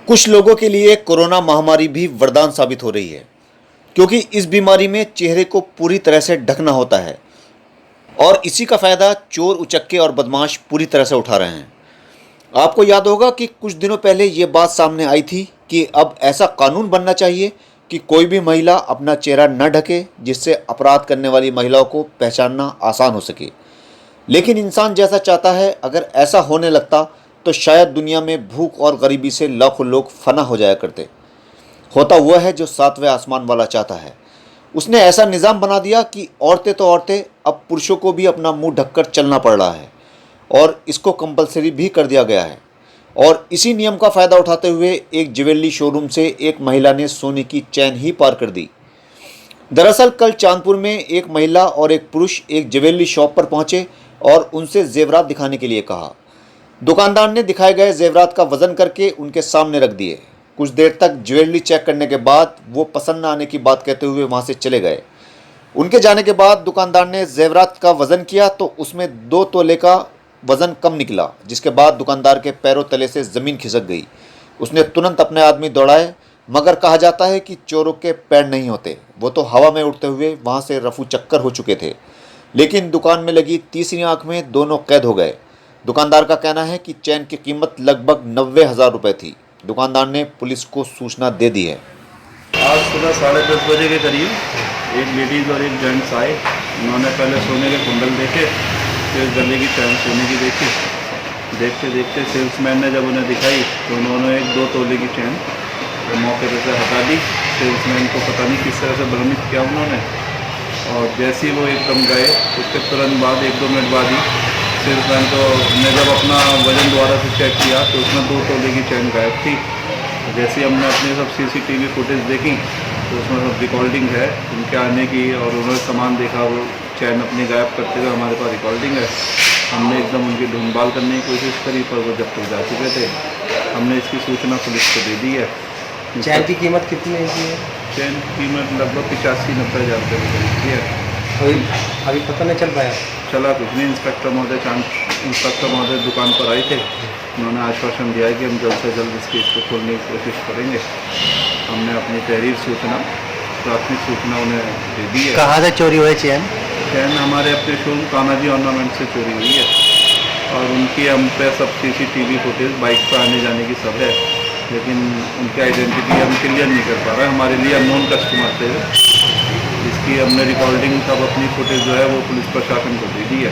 कुछ लोगों के लिए कोरोना महामारी भी वरदान साबित हो रही है, क्योंकि इस बीमारी में चेहरे को पूरी तरह से ढकना होता है और इसी का फायदा चोर उचक्के और बदमाश पूरी तरह से उठा रहे हैं। आपको याद होगा कि कुछ दिनों पहले ये बात सामने आई थी कि अब ऐसा कानून बनना चाहिए कि कोई भी महिला अपना चेहरा न ढके, जिससे अपराध करने वाली महिलाओं को पहचानना आसान हो सके। लेकिन इंसान जैसा चाहता है, अगर ऐसा होने लगता तो शायद दुनिया में भूख और गरीबी से लाखों लोग फना हो जाया करते। होता हुआ है जो सातवें आसमान वाला चाहता है। उसने ऐसा निज़ाम बना दिया कि औरतें तो औरतें, अब पुरुषों को भी अपना मुंह ढककर चलना पड़ रहा है और इसको कंपलसरी भी कर दिया गया है। और इसी नियम का फ़ायदा उठाते हुए एक ज्वेलरी शोरूम से एक महिला ने सोने की चैन ही पार कर दी। दरअसल कल चांदपुर में एक महिला और एक पुरुष एक ज्वेलरी शॉप पर पहुंचे और उनसे जेवरात दिखाने के लिए कहा। दुकानदार ने दिखाए गए जेवरात का वजन करके उनके सामने रख दिए। कुछ देर तक ज्वेलरी चेक करने के बाद वो पसंद न आने की बात कहते हुए वहां से चले गए। उनके जाने के बाद दुकानदार ने जेवरात का वजन किया तो उसमें 2 तोले का वजन कम निकला, जिसके बाद दुकानदार के पैरों तले से ज़मीन खिसक गई। उसने तुरंत अपने आदमी दौड़ाए, मगर कहा जाता है कि चोरों के पैर नहीं होते, वो तो हवा में उड़ते हुए वहां से रफू चक्कर हो चुके थे। लेकिन दुकान में लगी तीसरी आंख में दोनों कैद हो गए। दुकानदार का कहना है कि चैन की कीमत लगभग 90,000 रुपये थी। दुकानदार ने पुलिस को सूचना दे दी है। आज सुबह 10:30 बजे के करीब एक लेडीज़ और एक जेंट्स आए। उन्होंने पहले सोने के कुंडल देखे, फिर गले की चैन सोने की देखी। देखते देखते सेल्समैन ने जब उन्हें दिखाई तो उन्होंने एक 2 तोले की चैन मौके पर से हटा दी। सेल्समैन को पता नहीं किस तरह से भ्रमित किया उन्होंने, और जैसे ही वो एकदम गए उसके तुरंत बाद 1-2 मिनट बाद ही सेल्समैन को ने जब अपना वजन दोबारा से चेक किया तो उसमें 2 तोले की चैन गायब थी। जैसे हमने अपनी सब CCTV फुटेज देखी तो उसमें सब रिकॉर्डिंग है उनके आने की, और उन्होंने सामान देखा, वो चैन अपनी गायब करते हुए हमारे पास रिकॉर्डिंग है। हमने एकदम उनकी ढूंढभाल करने की कोशिश करी, पर वो जब तक जा चुके थे। हमने इसकी सूचना पुलिस को दे दी है। चैन की कीमत कितनी है इसकी? चैन की कीमत लगभग 85-90 हज़ार रुपये की करीब की है। अभी पता नहीं चल पाया। चला कुछ नहीं। इंस्पेक्टर महोदय दुकान पर आए थे। उन्होंने आश्वासन दिया है कि हम जल्द से जल्द इस केस को खोलने की कोशिश करेंगे। हमने अपनी तहरीर सूचना, प्राथमिक सूचना उन्हें दे दी है। कहाँ से चोरी हुई चैन? चैन हमारे अपने शोरूम कानाजी ऑर्नामेंट से चोरी हुई है, और उनकी हम पे सब CCTV फुटेज बाइक पर आने जाने की सब है, लेकिन उनकी आइडेंटिटी हम क्लियर नहीं कर पा रहे। हमारे लिए अननोन कस्टमर थे। इसकी हमने रिकॉर्डिंग सब अपनी फुटेज जो है वो पुलिस प्रशासन को दे दी है।